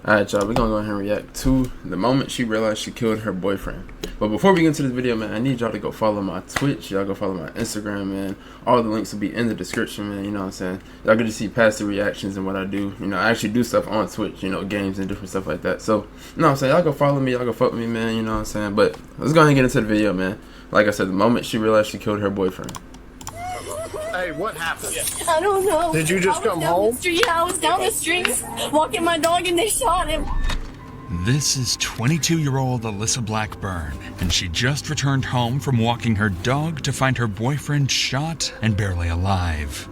Alright, y'all, we're gonna go ahead and react to the moment she realized she killed her boyfriend. But before we get into this video, man, I need y'all to go follow my Twitch. Y'all go follow my Instagram, man. All the links will be in the description, man. You know what I'm saying? Y'all get to see past the reactions and what I do. You know, I actually do stuff on Twitch, you know, games and different stuff like that. So, you know what I'm saying? Y'all go follow me. Y'all go fuck with me, man. You know what I'm saying? But let's go ahead and get into the video, man. Like I said, the moment she realized she killed her boyfriend. Hey, what happened? I don't know. Did you just come home? I was down the street walking my dog and they shot him. This is 22-year-old Alyssa Blackburn, and she just returned home from walking her dog to find her boyfriend shot and barely alive.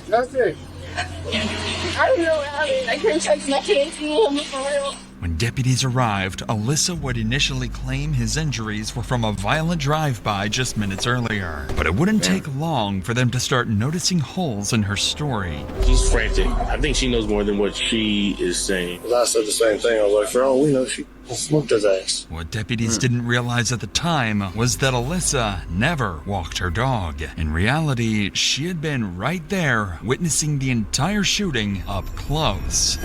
That's it. I don't know what happened. I couldn't touch my kids. For real. When deputies arrived, Alyssa would initially claim his injuries were from a violent drive-by just minutes earlier. But it wouldn't take long for them to start noticing holes in her story. She's frantic. I think she knows more than what she is saying. I said the same thing. I was like, for all we know, she smoked his ass. What deputies didn't realize at the time was that Alyssa never walked her dog. In reality, she had been right there, witnessing the entire shooting up close.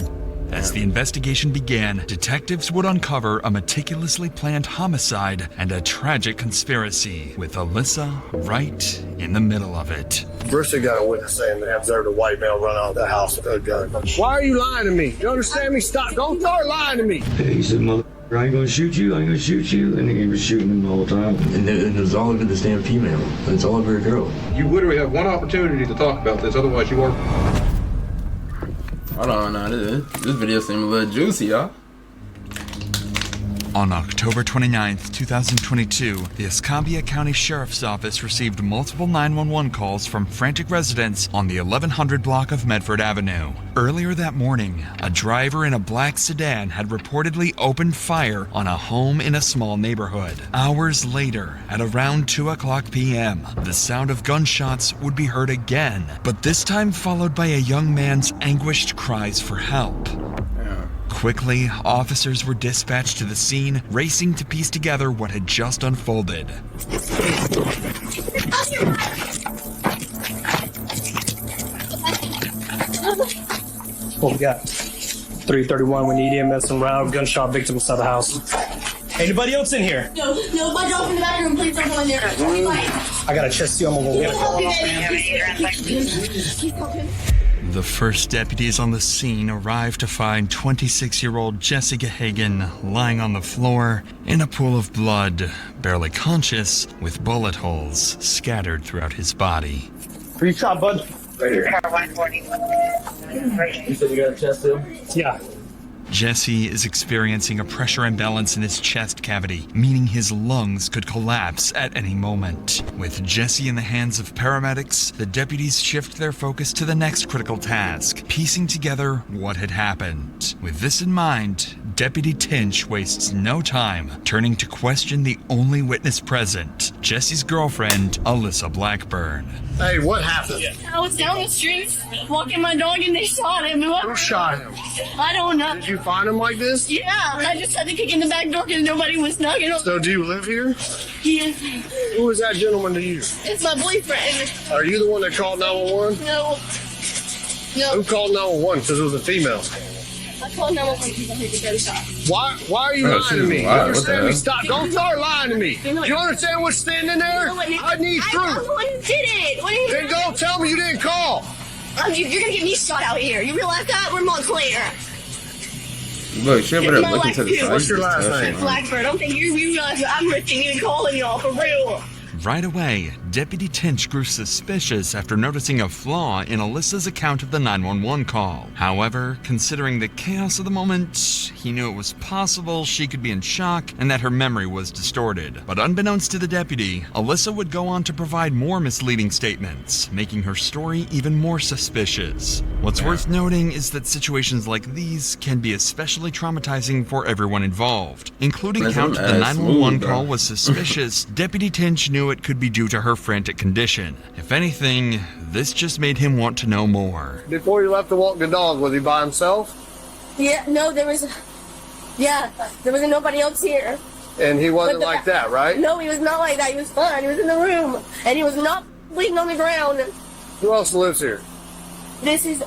As the investigation began, detectives would uncover a meticulously planned homicide and a tragic conspiracy, with Alyssa right in the middle of it. First, they got a witness saying they observed a white male run out of the house with a gun. Why are you lying to me? You understand me? Stop. Don't start lying to me. Yeah, he said, mother, I ain't gonna shoot you, I ain't gonna shoot you. And he was shooting him the whole time. And it was all over this damn female. And it's all over a girl. You literally have one opportunity to talk about this, otherwise you are... Hold on, now this video seems a little juicy, y'all. On October 29th, 2022, the Escambia County Sheriff's Office received multiple 911 calls from frantic residents on the 1100 block of Medford Avenue. Earlier that morning, a driver in a black sedan had reportedly opened fire on a home in a small neighborhood. Hours later, at around 2:00 p.m., the sound of gunshots would be heard again, but this time followed by a young man's anguished cries for help. Quickly, officers were dispatched to the scene, racing to piece together what had just unfolded. What we got? 331, we need EMS and round gunshot victim inside the house. Anybody else in here? No, my dog's in the bathroom. Please don't go in there. I got a chest too, I'm gonna go get it. The first deputies on the scene arrived to find 26-year-old Jesse Gahagan lying on the floor in a pool of blood, barely conscious, with bullet holes scattered throughout his body. Where you shot, bud? Right here. You said you got a chest too? Yeah. Jesse is experiencing a pressure imbalance in his chest cavity, meaning his lungs could collapse at any moment. With Jesse in the hands of paramedics, the deputies shift their focus to the next critical task, piecing together what had happened. With this in mind, Deputy Tinch wastes no time turning to question the only witness present, Jesse's girlfriend, Alyssa Blackburn. Hey, what happened? I was down the street walking my dog and they shot him. Who shot him? I don't know. Did you find him like this? Yeah, I just had to kick in the back door because nobody was knocking on. So do you live here? Yeah. Who is that gentleman to you? It's my boyfriend. Are you the one that called 911? No. Who called 911? Because it was a female. I called 911 because I heard the gunshot. Why are you lying to me? You understand me? What Stop. Don't start lying to me. You understand what's standing there? I need proof. I'm the one who did it. What are you Then go tell me you didn't call. You're going to get me shot out here. You realize that? We're Montclair. Look, she over there looking to the side. What's your last name? Blackbird. I don't think you realize that I'm risking you and calling y'all for real. Right away, Deputy Tinch grew suspicious after noticing a flaw in Alyssa's account of the 911 call. However, considering the chaos of the moment, he knew it was possible she could be in shock and that her memory was distorted. But unbeknownst to the deputy, Alyssa would go on to provide more misleading statements, making her story even more suspicious. What's worth noting is that situations like these can be especially traumatizing for everyone involved. Including account the 911 call was suspicious, Deputy Tinch knew it could be due to her frantic condition. If anything, this just made him want to know more. Before you left to walk the dog, was he by himself? Yeah, no, there wasn't nobody else here. And he wasn't like that, right? No, he was not like that. He was fine. He was in the room. And he was not bleeding on the ground. Who else lives here? This is,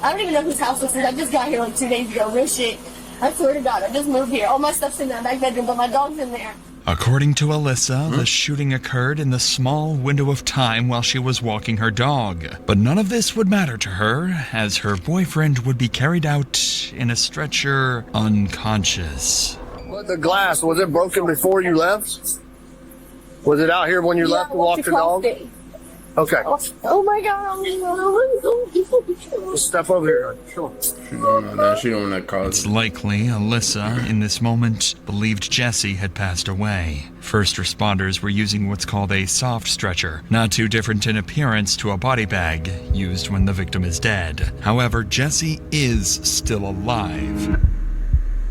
I don't even know whose house this is. I just got here like 2 days ago. Real shit. I swear to God, I just moved here. All my stuff's in that back bedroom, but my dog's in there. According to Alyssa, the shooting occurred in the small window of time while she was walking her dog. But none of this would matter to her, as her boyfriend would be carried out in a stretcher unconscious. What, the glass, was it broken before you left? Was it out here when you left to walk your dog? Okay. Oh my God. Just step over here. Sure. She don't know that. She don't want that cause. It's likely Alyssa, in this moment, believed Jesse had passed away. First responders were using what's called a soft stretcher, not too different in appearance to a body bag used when the victim is dead. However, Jesse is still alive.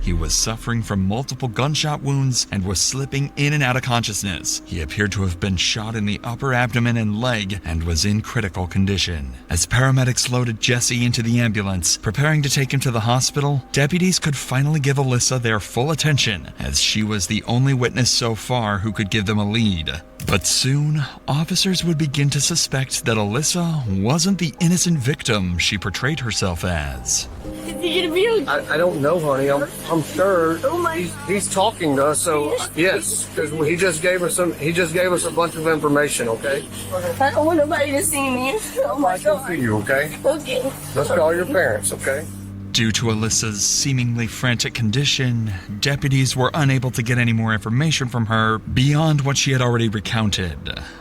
He was suffering from multiple gunshot wounds and was slipping in and out of consciousness. He appeared to have been shot in the upper abdomen and leg and was in critical condition. As paramedics loaded Jesse into the ambulance, preparing to take him to the hospital, deputies could finally give Alyssa their full attention, as she was the only witness so far who could give them a lead. But soon, officers would begin to suspect that Alyssa wasn't the innocent victim she portrayed herself as. I don't know, honey. I'm sure he's talking to us. So yes, because he just gave us a bunch of information. Okay. I don't want nobody to see me. Oh my God. See you, okay? Okay. Let's call your parents, okay? Due to Alyssa's seemingly frantic condition, deputies were unable to get any more information from her beyond what she had already recounted.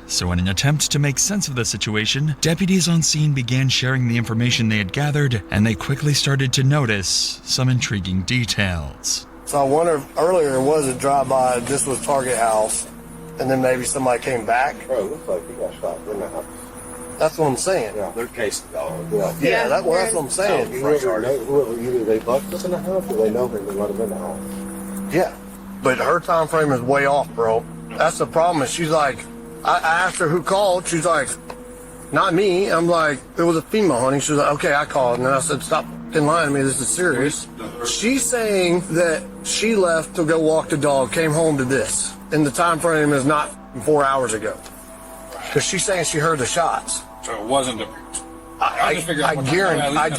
So in an attempt to make sense of the situation, deputies on scene began sharing the information they had gathered, and they quickly started to notice some intriguing details. So I wonder, earlier it was a drive-by, this was Target House, and then maybe somebody came back. Bro, it looks like he got shot in the house. That's what I'm saying. Yeah, they're casing dog. Yeah, that's what I'm saying. Either they bucked us in the house or they know him and let him in the house. Yeah, but her time frame is way off, bro. That's the problem. Is she's like, I asked her who called. She's like, not me. I'm like, it was a female, honey. She was like, okay, I called. And then I said, stop fucking lying to me. This is serious. She's saying that she left to go walk the dog, came home to this. And the time frame is not 4 hours ago. Because she's saying she heard the shots. So it wasn't I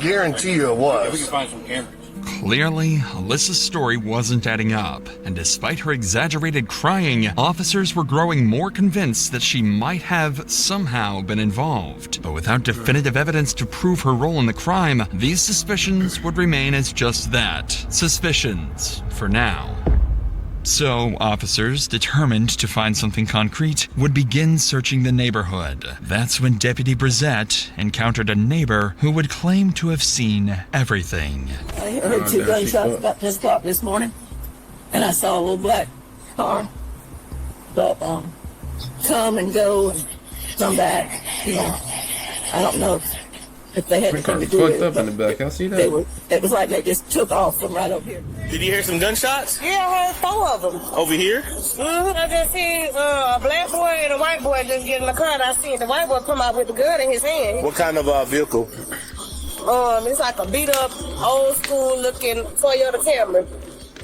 guarantee you it was. We can find some cameras. Clearly, Alyssa's story wasn't adding up, and despite her exaggerated crying, officers were growing more convinced that she might have somehow been involved. But without definitive evidence to prove her role in the crime, these suspicions would remain as just that, suspicions, for now. So, officers, determined to find something concrete, would begin searching the neighborhood. That's when Deputy Brissette encountered a neighbor who would claim to have seen everything. I heard 2 gunshots about 10 o'clock this morning, and I saw a little black car come and go and come back. You know, I don't know if they had anything to do with it. Fucked up in the back. I see that. It was like they just took off from right over here. Did you hear some gunshots? Yeah, I heard 4 of them. Over here? Mm-hmm. I just see a black boy and a white boy just get in the car, and I see the white boy come out with the gun in his hand. What kind of vehicle? It's like a beat up, old school looking Toyota Camry.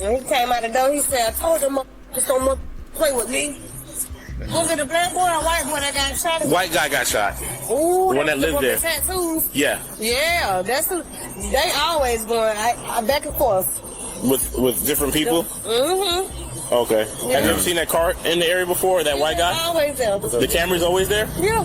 And he came out the door, he said, I told them just don't play with me. Was it a black boy or a white boy that got shot? White guy got shot. Ooh, the one that lived there. The tattoos. Yeah. Yeah, they always going I back and forth. With different people? Mm-hmm. Okay. Yeah. Have you ever seen that car in the area before, that white guy? Always there. The Camry's always there? Yeah.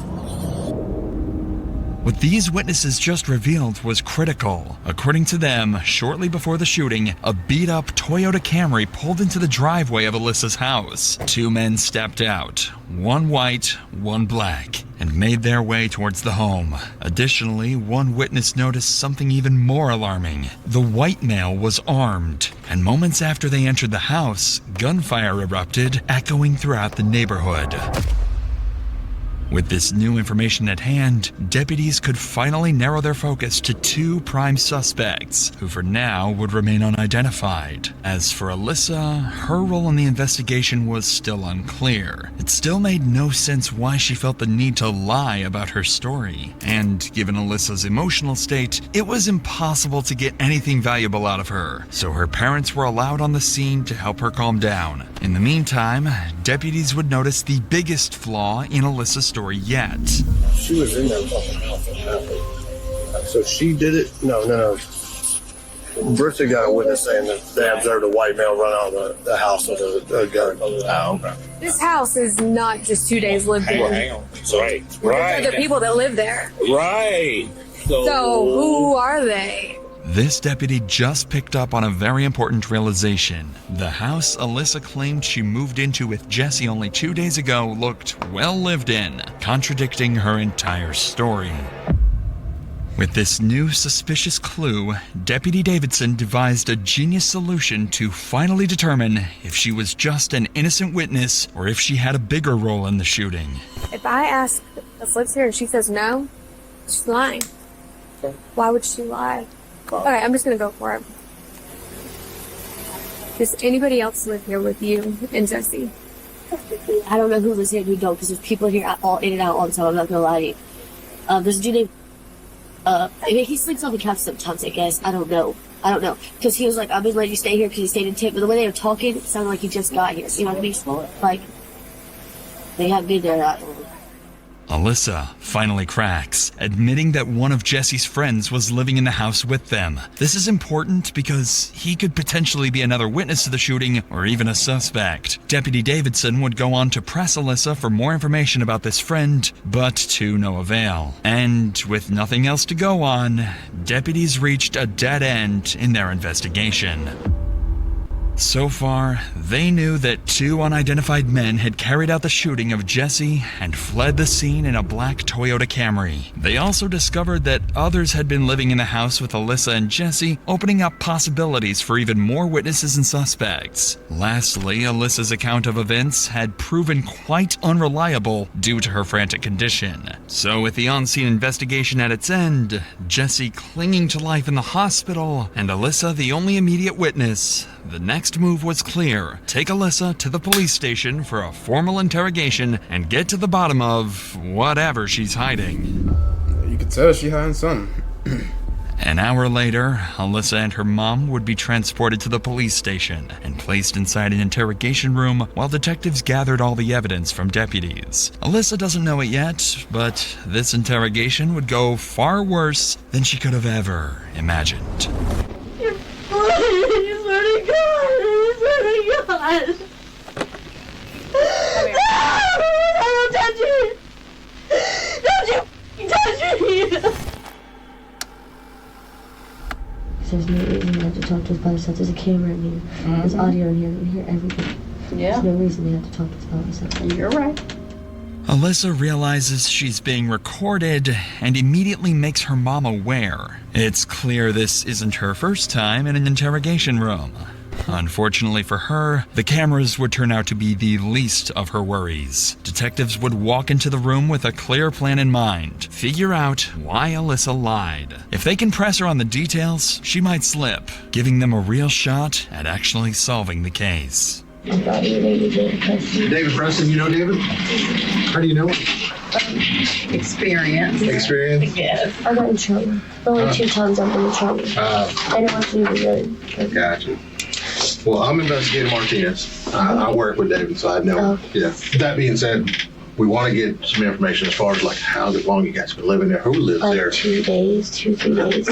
What these witnesses just revealed was critical. According to them, shortly before the shooting, a beat-up Toyota Camry pulled into the driveway of Alyssa's house. 2 men stepped out, one white, one black, and made their way towards the home. Additionally, one witness noticed something even more alarming. The white male was armed, and moments after they entered the house, gunfire erupted, echoing throughout the neighborhood. With this new information at hand, deputies could finally narrow their focus to 2 prime suspects, who for now would remain unidentified. As for Alyssa, her role in the investigation was still unclear. It still made no sense why she felt the need to lie about her story. And given Alyssa's emotional state, it was impossible to get anything valuable out of her, so her parents were allowed on the scene to help her calm down. In the meantime, deputies would notice the biggest flaw in Alyssa's story yet. She was in that fucking house. So she did it? No. Bristol got a witness saying that they observed a white male run out of the house with a gun. Oh, okay. This house is not just 2 days lived in. Hang on. Right. There's other people that live there. Right. So who are they? This deputy just picked up on a very important realization. The house Alyssa claimed she moved into with Jesse only 2 days ago looked well lived in, contradicting her entire story. With this new suspicious clue, Deputy Davidson devised a genius solution to finally determine if she was just an innocent witness or if she had a bigger role in the shooting. If I ask if lives here and she says no, she's lying. Why would she lie? Okay, I'm just gonna go for it. Does anybody else live here with you and Jesse? I don't know who lives here and who don't, because there's people here all in and out all the time. I'm not gonna lie to you. There's a dude named he sleeps on the couch sometimes, I guess. I don't know. Because he was like, I've been letting you stay here because he stayed in tip. But the way they were talking, it sounded like he just got here. You know what I mean? Like, they haven't been there that long. Alyssa finally cracks, admitting that one of Jesse's friends was living in the house with them. This is important because he could potentially be another witness to the shooting or even a suspect. Deputy Davidson would go on to press Alyssa for more information about this friend, but to no avail. And with nothing else to go on, deputies reached a dead end in their investigation. So far, they knew that 2 unidentified men had carried out the shooting of Jesse and fled the scene in a black Toyota Camry. They also discovered that others had been living in the house with Alyssa and Jesse, opening up possibilities for even more witnesses and suspects. Lastly, Alyssa's account of events had proven quite unreliable due to her frantic condition. So with the on-scene investigation at its end, Jesse clinging to life in the hospital, and Alyssa the only immediate witness, the next move was clear. Take Alyssa to the police station for a formal interrogation and get to the bottom of whatever she's hiding. You could tell she hiding something. An hour later, Alyssa and her mom would be transported to the police station and placed inside an interrogation room while detectives gathered all the evidence from deputies. Alyssa doesn't know it yet, but this interrogation would go far worse than she could have ever imagined. God. Don't touch me! Don't you touch me! There's no reason they have to talk to us by themselves. There's a camera in here. There's audio in here. We hear everything. Yeah. There's no reason they have to talk to us by themselves. You're right. Alyssa realizes she's being recorded and immediately makes her mom aware. It's clear this isn't her first time in an interrogation room. Unfortunately for her, the cameras would turn out to be the least of her worries. Detectives would walk into the room with a clear plan in mind, figure out why Alyssa lied. If they can press her on the details, she might slip, giving them a real shot at actually solving the case. David Preston, you know David? How do you know him? Experience. Experience? Yes. I got in trouble. Only 2 times I've been in trouble. I didn't want you to be really. Gotcha. Well, I'm investigating Martinez. I work with David, so I know. Yeah. That being said, we want to get some information as far as like how long you guys been living there, who lives there. 2 days, 2-3 days.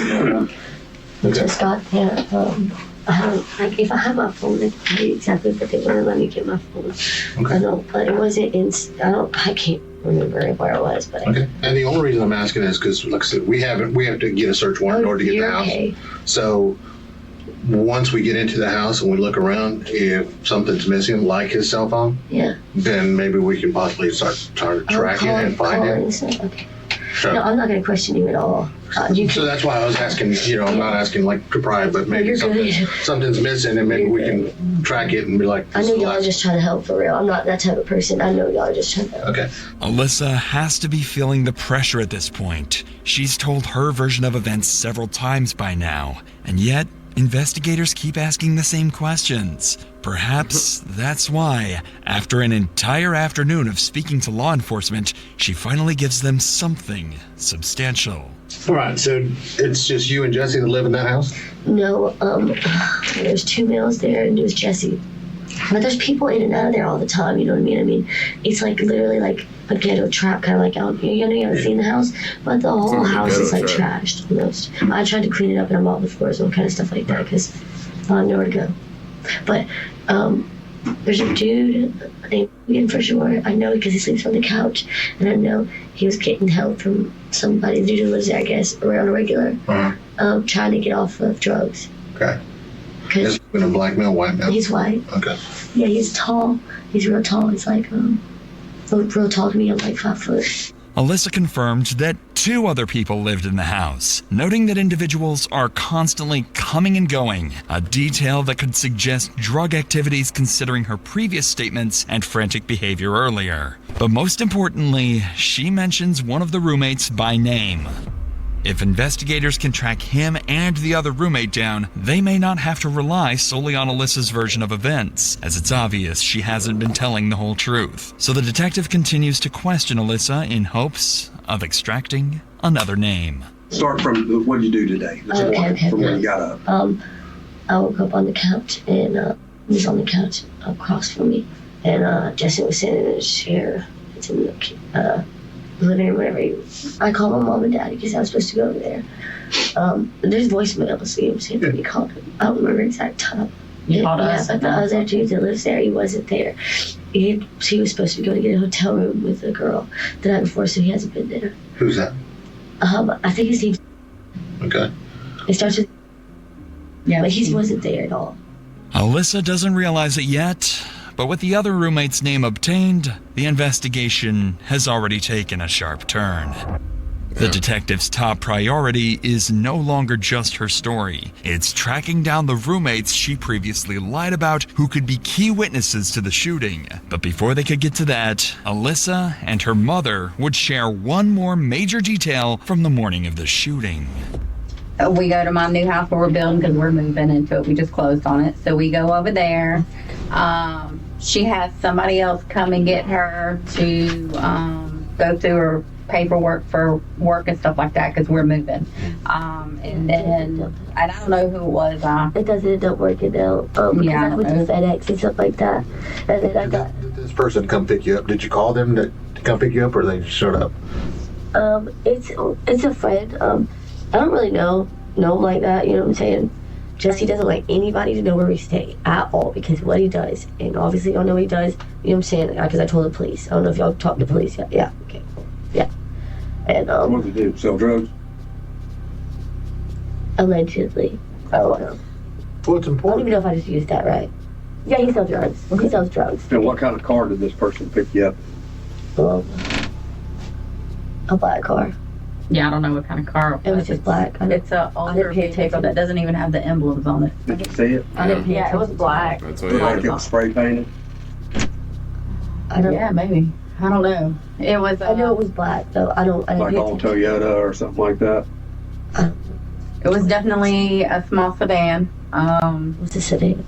We just got there. If I have my phone, I can tell you exactly, but they wouldn't let me get my phone. Okay. I know, but it wasn't I can't remember where it was, but. Okay. And the only reason I'm asking is because, like I said, we have to get a search warrant in order to get the house. Okay. So once we get into the house and we look around, if something's missing, like his cell phone, then maybe we can possibly start trying to track it and find it. Okay. So, no, I'm not going to question you at all. So that's why I was asking, I'm not asking like to pry, but maybe something's missing and maybe we can track it and be like, I know y'all are just trying to help for real. I'm not that type of person. I know y'all are just trying to help. Okay. Alyssa has to be feeling the pressure at this point. She's told her version of events several times by now, and yet investigators keep asking the same questions. Perhaps that's why, after an entire afternoon of speaking to law enforcement, she finally gives them something substantial. All right, so it's just you and Jesse that live in that house? No, there's 2 males there and there's Jesse. But there's people in and out of there all the time, you know what I mean? I mean, it's like literally like a ghetto trap, kind of like out here. You know, you haven't seen the house, but the whole house is like trashed almost. I tried to clean it up and I mopped the floors and kind of stuff like that because I have nowhere to go. But there's a dude named Ian for sure. I know because he sleeps on the couch, and I know he was getting help from somebody. The dude who lives there, I guess, around a regular, trying to get off of drugs. Okay. Is he a black male, white male? He's white. Okay. Yeah, he's tall. He's real tall. He's like real tall to me. I'm like 5 foot. Alyssa confirmed that 2 other people lived in the house, noting that individuals are constantly coming and going, a detail that could suggest drug activities considering her previous statements and frantic behavior earlier. But most importantly, she mentions one of the roommates by name. If investigators can track him and the other roommate down, they may not have to rely solely on Alyssa's version of events, as it's obvious she hasn't been telling the whole truth. So the detective continues to question Alyssa in hopes of extracting another name. Start from what did you do today? From when you got up. I woke up on the couch, and he was on the couch across from me, and Jesse was sitting in his chair. It's in the living room, whatever. I called my mom and daddy because I was supposed to go over there. There's voicemail, so I'm saying that he called him. I don't remember exact time. You called us? But the other dude that lives there, he wasn't there. He was supposed to go to get a hotel room with a girl the night before, so he hasn't been there. Who's that? I think his name's... Okay. It starts with... Yeah, but he wasn't there at all. Alyssa doesn't realize it yet, but with the other roommate's name obtained, the investigation has already taken a sharp turn. The detective's top priority is no longer just her story. It's tracking down the roommates she previously lied about who could be key witnesses to the shooting. But before they could get to that, Alyssa and her mother would share one more major detail from the morning of the shooting. We go to my new house where we're building because we're moving into it. We just closed on it. So we go over there. She has somebody else come and get her to go through her paperwork for work and stuff like that because we're moving. And I don't know who it was. It doesn't end up working out. Because I went to FedEx and stuff like that. And then I got... Did this person come pick you up? Did you call them to come pick you up, or they just showed up? It's a friend. I don't really know him like that, you know what I'm saying? Jesse doesn't like anybody to know where we stay at all because of what he does. And obviously y'all know what he does, you know what I'm saying? Because I told the police. I don't know if y'all talked to the police yet. Yeah, okay. Yeah. And what does he do? Sell drugs? Allegedly. I don't know. What's important? I don't even know if I just used that right. Yeah, he sells drugs. He sells drugs. And what kind of car did this person pick you up? Well, a black car. Yeah, I don't know what kind of car it was. Just black. It's an older vehicle that doesn't even have the emblems on it. Did you see it? I didn't pay attention. It was black. That's like it was spray painted? Yeah, maybe. I don't know. It was. I know it was black, though. I didn't like all Toyota or something like that? It was definitely a small sedan. What's a sedan?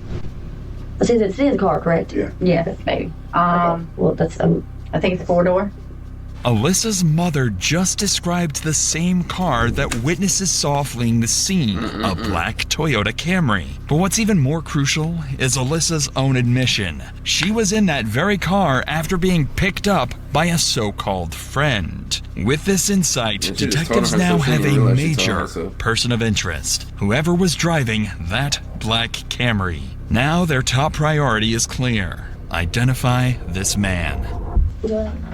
It's a sedan car, correct? Yeah. Yes, maybe. Well, that's... I think it's 4-door. Alyssa's mother just described the same car that witnesses saw fleeing the scene, a black Toyota Camry. But what's even more crucial is Alyssa's own admission. She was in that very car after being picked up by a so-called friend. With this insight, detectives now have a major person of interest, whoever was driving that black Camry. Now their top priority is clear. Identify this man.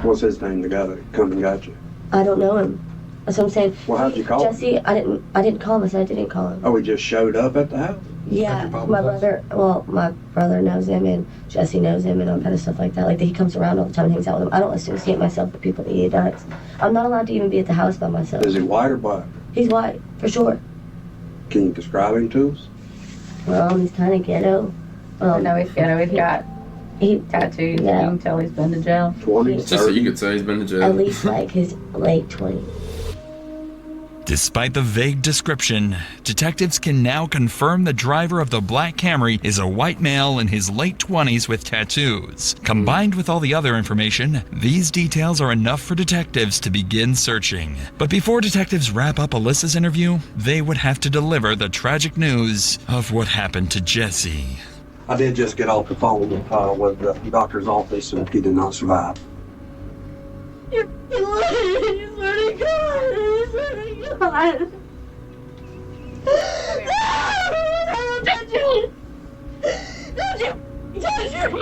What's his name, the guy that come and got you? I don't know him. That's what I'm saying. Well, how'd you call him? Jesse, I didn't call him. I said I didn't call him. Oh, he just showed up at the house? Yeah, my brother knows him, and Jesse knows him, and all kind of stuff like that. Like, he comes around all the time and hangs out with him. I don't associate myself with people that he does. I'm not allowed to even be at the house by myself. Is he white or black? He's white, for sure. Can you describe him to us? Well, he's kind of ghetto. I know he's ghetto. He's got tattoos. Yeah. You can tell he's been to jail. 20s, just so you could say he's been to jail. At least like his late 20s. Despite the vague description, detectives can now confirm the driver of the black Camry is a white male in his late 20s with tattoos. Combined with all the other information, these details are enough for detectives to begin searching. But before detectives wrap up Alyssa's interview, they would have to deliver the tragic news of what happened to Jesse. I did just get off the phone with the doctor's office, and he did not survive. You're lying. I swear to God. I swear to God. No, don't you. Don't you touch me.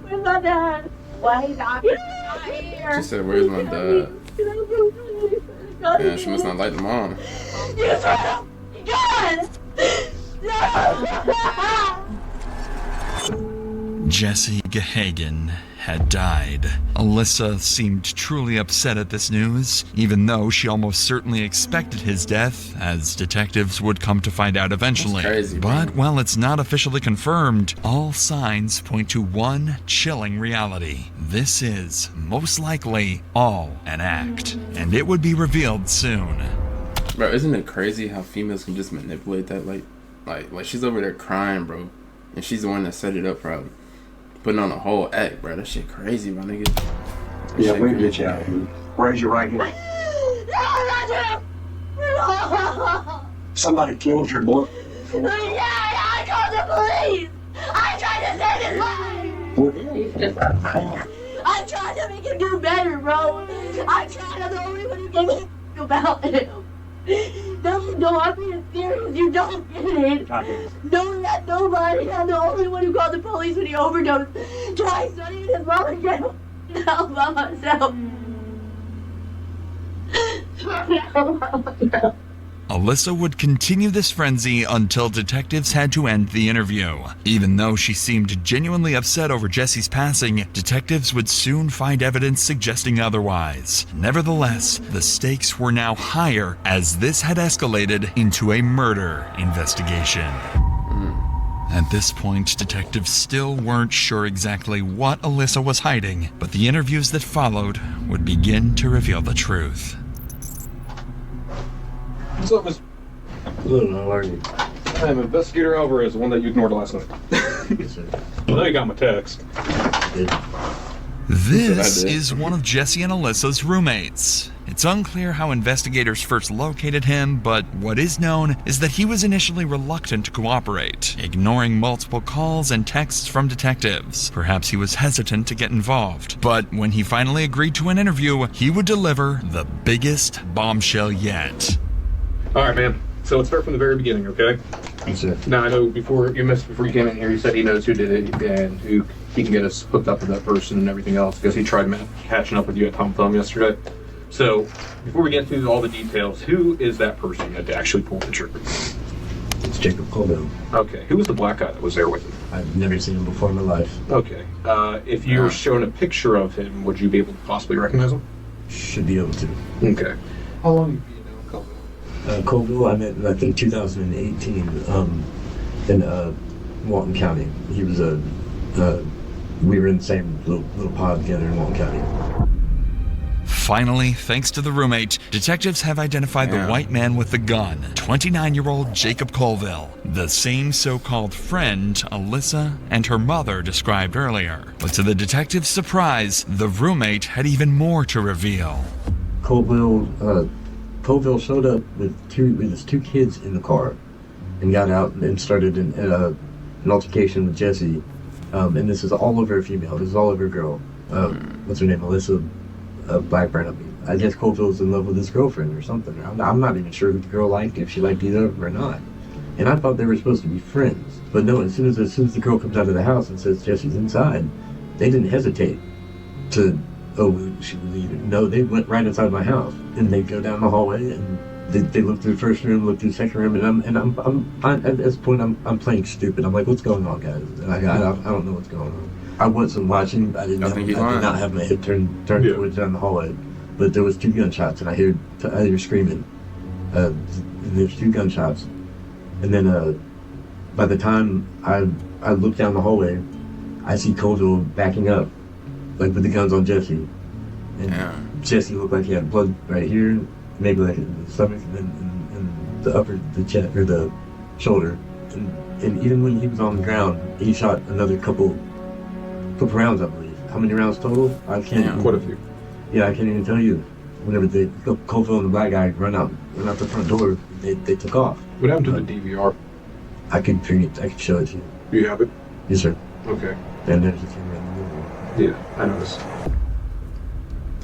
Where's my dad? Why he's not here? She said, "Where's my dad?" Yeah, she must not like the mom. You swear to God. No. Jesse Gahagan had died. Alyssa seemed truly upset at this news, even though she almost certainly expected his death, as detectives would come to find out eventually. That's crazy, but while it's not officially confirmed, all signs point to one chilling reality. This is, most likely, all an act, and it would be revealed soon. Bro, isn't it crazy how females can just manipulate that? Like she's over there crying, bro, and she's the one that set it up, probably. Putting on a whole act, bro. That shit crazy, my nigga. Yeah, we can get you out of here. Raise your right hand. Somebody killed your boy. Yeah, I called the police. I tried to save his life. I tried to make him do better, bro. I tried. I'm the only one who gave a about him. No, I'm being serious. You don't get it. Don't let nobody. I'm the only one who called the police when he overdosed. Twice, not even his mom again. All by myself. Alyssa would continue this frenzy until detectives had to end the interview. Even though she seemed genuinely upset over Jesse's passing, detectives would soon find evidence suggesting otherwise. Nevertheless, the stakes were now higher as this had escalated into a murder investigation. At this point, detectives still weren't sure exactly what Alyssa was hiding, but the interviews that followed would begin to reveal the truth. What's up, Miss? Good, how are you? I'm Investigator Alvarez, the one that you ignored last night. Yes, sir. I know you got my text. This is one of Jesse and Alyssa's roommates. It's unclear how investigators first located him, but what is known is that he was initially reluctant to cooperate, ignoring multiple calls and texts from detectives. Perhaps he was hesitant to get involved, but when he finally agreed to an interview, he would deliver the biggest bombshell yet. All right, man. So let's start from the very beginning, okay? Yes, sir. Now, I know before you came in here, you said he knows who did it and who he can get us hooked up with that person and everything else because he tried catching up with you at Tom Thumb yesterday. So, before we get through all the details, who is that person that actually pulled the trigger? It's Jacob Colville. Okay. Who was the black guy that was there with him? I've never seen him before in my life. Okay. If you were shown a picture of him, would you be able to possibly recognize him? Should be able to. Okay. How long have you been known Colville? Colville, I met, I think, 2018 in Walton County. He was we were in the same little pod together in Walton County. Finally, thanks to the roommate, detectives have identified the white man with the gun, 29-year-old Jacob Colville, the same so-called friend Alyssa and her mother described earlier. But to the detectives' surprise, the roommate had even more to reveal. Colville showed up with his two kids in the car and got out and started an altercation with Jesse. And this is all over a female. This is all over a girl. What's her name? Alyssa Blackburn. I guess Colville's in love with his girlfriend or something. I'm not even sure who the girl liked, if she liked either of them or not. And I thought they were supposed to be friends. But no, as soon as the girl comes out of the house and says Jesse's inside, they didn't hesitate to, she was leaving. No, they went right inside my house. And they go down the hallway and they look through the first room, look through the second room, and I'm at this point I'm playing stupid. I'm like, what's going on, guys? And I don't know what's going on. I wasn't watching. I did not have my head turned towards down the hallway, but there was two gunshots, and I hear screaming. And there's two gunshots, and then by the time I look down the hallway, I see Colville backing up, like with the guns on Jesse, and Jesse looked like he had blood right here, maybe like in the stomach, and then in the chest or the shoulder, and even when he was on the ground, he shot another couple rounds, I believe. How many rounds total? I can't. Quite a few. Yeah, I can't even tell you. Whenever Colville and the black guy run out the front door, they took off. What happened to the DVR? I could bring it. I could show it to you. Do you have it? Yes, sir. Okay. And there's the camera in the movie. Yeah, I noticed.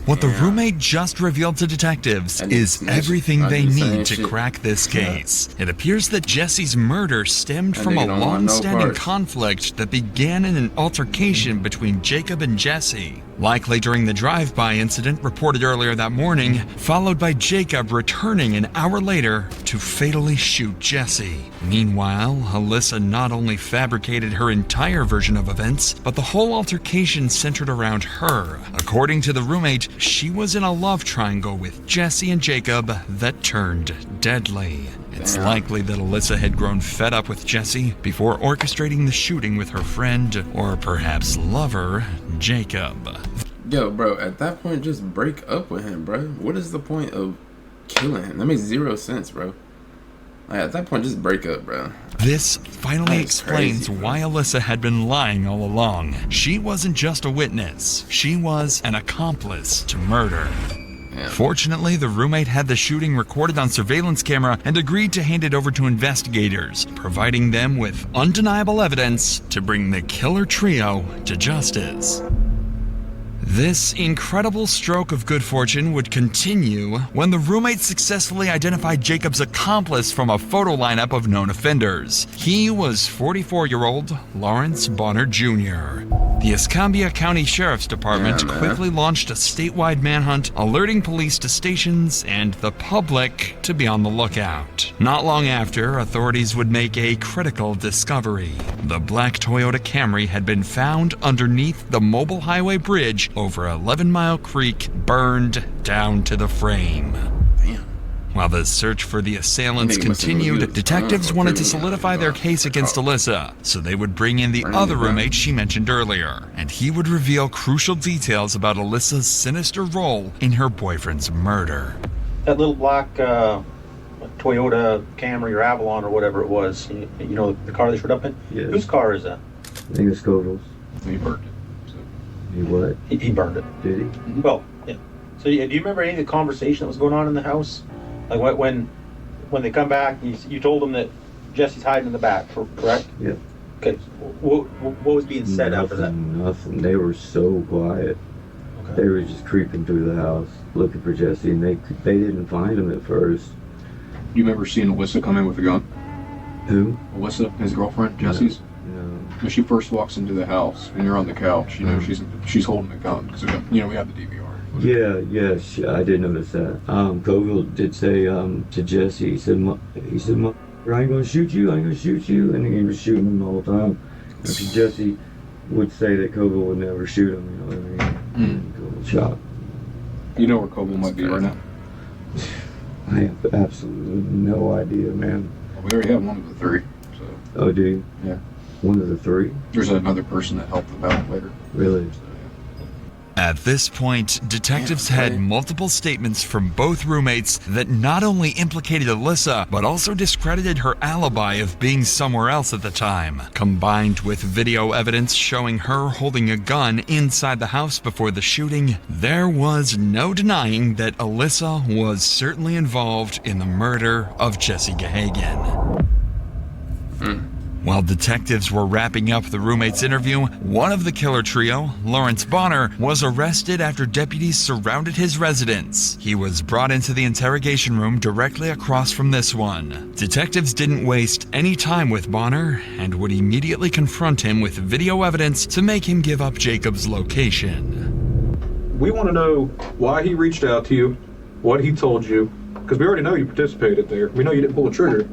What the roommate just revealed to detectives is everything they need to crack this case. It appears that Jesse's murder stemmed from a long-standing conflict that began in an altercation between Jacob and Jesse, likely during the drive-by incident reported earlier that morning, followed by Jacob returning an hour later to fatally shoot Jesse. Meanwhile, Alyssa not only fabricated her entire version of events, but the whole altercation centered around her. According to the roommate, she was in a love triangle with Jesse and Jacob that turned deadly. It's likely that Alyssa had grown fed up with Jesse before orchestrating the shooting with her friend, or perhaps lover, Jacob. Yo, bro, at that point, just break up with him, bro. What is the point of killing him? That makes zero sense, bro. Like, at that point, just break up, bro. This finally explains why Alyssa had been lying all along. She wasn't just a witness. She was an accomplice to murder. Fortunately, the roommate had the shooting recorded on surveillance camera and agreed to hand it over to investigators, providing them with undeniable evidence to bring the killer trio to justice. This incredible stroke of good fortune would continue when the roommate successfully identified Jacob's accomplice from a photo lineup of known offenders. He was 44-year-old Lawrence Bonner Jr. The Escambia County Sheriff's Department quickly launched a statewide manhunt, alerting police to stations and the public to be on the lookout. Not long after, authorities would make a critical discovery. The black Toyota Camry had been found underneath the mobile highway bridge over 11 Mile Creek, burned down to the frame. While the search for the assailants continued, detectives wanted to solidify their case against Alyssa, so they would bring in the other roommate she mentioned earlier, and he would reveal crucial details about Alyssa's sinister role in her boyfriend's murder. That little black Toyota Camry or Avalon or whatever it was, you know, the car they showed up in? Yes. Whose car is that? I think it's Caalebs. He burned it. So. He what? He burned it. Did he? Well, yeah. So do you remember any of the conversation that was going on in the house? Like when they come back, you told them that Jesse's hiding in the back, correct? Yeah. Okay. What was being said after that? Nothing. They were so quiet. Okay. They were just creeping through the house looking for Jesse, and they didn't find him at first. You remember seeing Alyssa come in with a gun? Who? Alyssa, his girlfriend, Jesse's. No. When she first walks into the house and you're on the couch, you know she's holding a gun because we have the DVR. Yeah, I did notice that. Colville did say to Jesse, he said, I ain't gonna shoot you, and he was shooting him all the time. Because Jesse would say that Colville would never shoot him, you know what I mean? Colville shot. You know where Colville might be right now? I have absolutely no idea, man. Well, we already have one of the three. So. Oh, do you? Yeah. One of the three? There's another person that helped them out later. Really? At this point, detectives had multiple statements from both roommates that not only implicated Alyssa, but also discredited her alibi of being somewhere else at the time. Combined with video evidence showing her holding a gun inside the house before the shooting, there was no denying that Alyssa was certainly involved in the murder of Jesse Gahagan. While detectives were wrapping up the roommate's interview, one of the killer trio, Lawrence Bonner, was arrested after deputies surrounded his residence. He was brought into the interrogation room directly across from this one. Detectives didn't waste any time with Bonner and would immediately confront him with video evidence to make him give up Jacob's location. We want to know why he reached out to you, what he told you, because we already know you participated there. We know you didn't pull the trigger.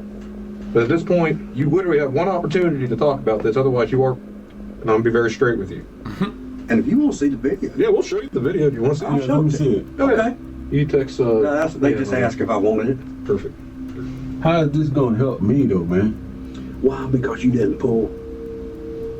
But at this point, you literally have one opportunity to talk about this, otherwise you are, and I'm going to be very straight with you. And if you want to see the video. Yeah, we'll show you the video if you want to see it. Let me see it. Okay. You text, they just asked if I wanted it. Perfect. How is this going to help me, though, man? Why? Because you didn't pull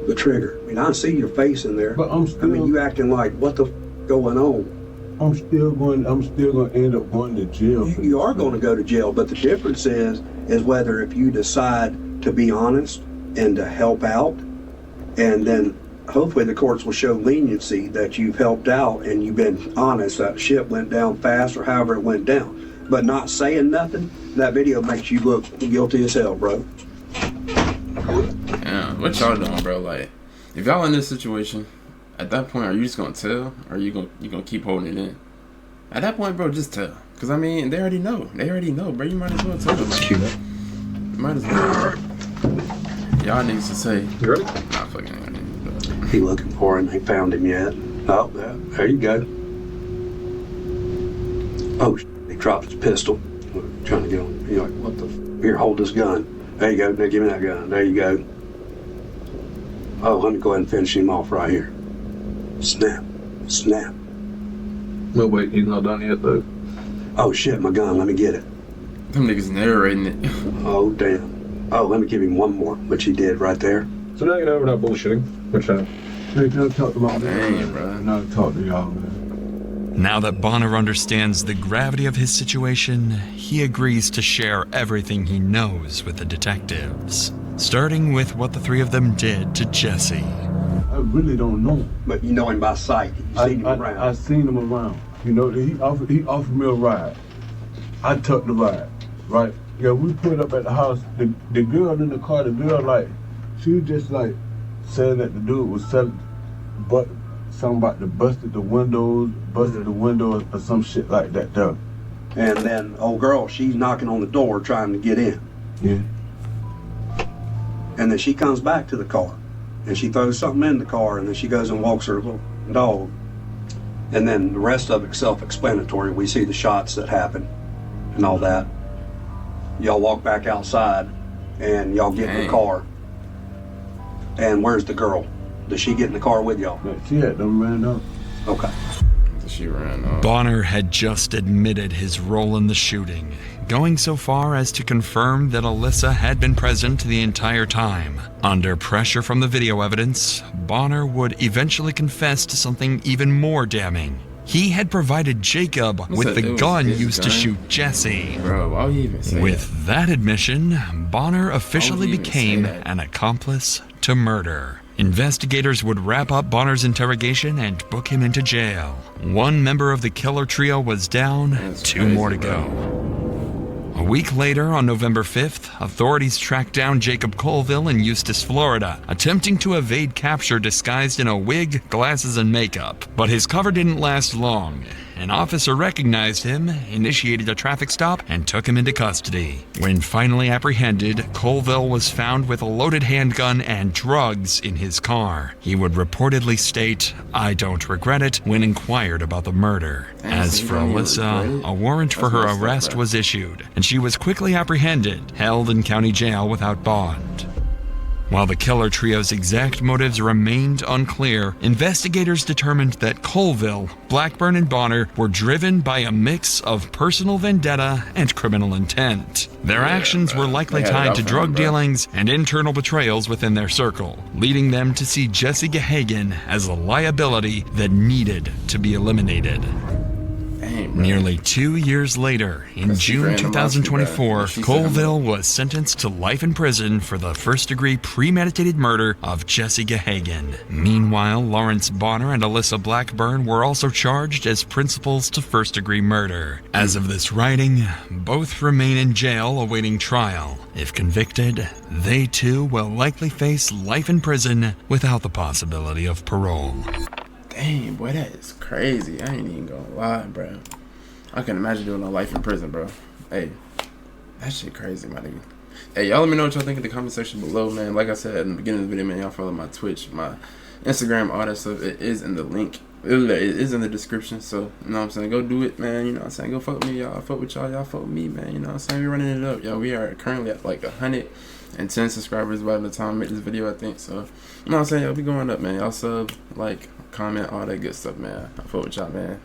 the trigger. I mean, I see your face in there. But I'm still... you acting like, what the going on? I'm still going to end up going to jail. You are going to go to jail, but the difference is whether if you decide to be honest and to help out, and then hopefully the courts will show leniency that you've helped out and you've been honest, that shit went down fast or however it went down. But not saying nothing, that video makes you look guilty as hell, bro. Yeah, what y'all doing, bro? Like, if y'all in this situation, at that point, are you just gonna tell, or are you gonna keep holding it in? At that point, bro, just tell. Cause I mean, they already know. They already know, bro. You might as well tell them. It's cute. You might as well. Y'all niggas to say. You ready? Nah, fucking. He looking for him. Ain't found him yet. Oh, there you go. Oh, he dropped his pistol. Trying to get on. You're like, what the? Here, hold this gun. There you go. Now give me that gun. There you go. Oh, let me go ahead and finish him off right here. Snap. Snap. No, wait, he's not done yet, though. Oh, shit, my gun. Let me get it. Them niggas narrating it. Oh, damn. Oh, let me give him one more, which he did right there. So now you know we're not bullshitting. Which Hey, can I talk about that? Dang, bro. Now talk to y'all, man. Now that Bonner understands the gravity of his situation, he agrees to share everything he knows with the detectives, starting with what the three of them did to Jesse. I really don't know. But you know him by sight. You've seen him around. I seen him around. You know, he offered me a ride. I took the ride, right? Yeah, we put up at the house. The girl in the car, the girl, like, she was just like saying that the dude was selling, but something about the busted the windows or some shit like that though. And then old girl, she's knocking on the door trying to get in. Yeah. And then she comes back to the car and she throws something in the car and then she goes and walks her little dog. And then the rest of it's self-explanatory. We see the shots that happen and all that. Y'all walk back outside and y'all get in the car. And where's the girl? Does she get in the car with y'all? She had them ran up. Okay. She ran up. Bonner had just admitted his role in the shooting, going so far as to confirm that Alyssa had been present the entire time. Under pressure from the video evidence, Bonner would eventually confess to something even more damning. He had provided Jacob with the gun used to shoot Jesse. Bro, why would you even say With that admission, Bonner officially became an accomplice to murder. Investigators would wrap up Bonner's interrogation and book him into jail. One member of the killer trio was down, two more to go. A week later, on November 5th, authorities tracked down Jacob Colville in Eustis, Florida, attempting to evade capture disguised in a wig, glasses, and makeup. But his cover didn't last long. An officer recognized him, initiated a traffic stop, and took him into custody. When finally apprehended, Colville was found with a loaded handgun and drugs in his car. He would reportedly state, "I don't regret it," when inquired about the murder. As for Alyssa, a warrant for her arrest was issued, and she was quickly apprehended, held in county jail without bond. While the killer trio's exact motives remained unclear, investigators determined that Colville, Blackburn, and Bonner were driven by a mix of personal vendetta and criminal intent. Their actions were likely tied to drug dealings and internal betrayals within their circle, leading them to see Jesse Gahagan as a liability that needed to be eliminated. Nearly 2 years later, in June 2024, Colville was sentenced to life in prison for the first-degree premeditated murder of Jesse Gahagan. Meanwhile, Lawrence Bonner and Alyssa Blackburn were also charged as principals to first-degree murder. As of this writing, both remain in jail awaiting trial. If convicted, they too will likely face life in prison without the possibility of parole. Dang, boy, that is crazy. I ain't even gonna lie, bro. I can imagine doing a life in prison, bro. Hey, that shit crazy, my nigga. Hey, y'all let me know what y'all think in the comment section below, man. Like I said in the beginning of the video, man, y'all follow my Twitch, my Instagram, all that stuff. It is in the link. It is in the description, so, you know what I'm saying? Go do it, man. You know what I'm saying? Go fuck with me, y'all. I fuck with y'all. Y'all fuck with me, man. You know what I'm saying? We're running it up, y'all. We are currently at like 110 subscribers by the time I make this video, I think. So, you know what I'm saying? Y'all be going up, man. Y'all sub, like, comment, all that good stuff, man. I fuck with y'all, man.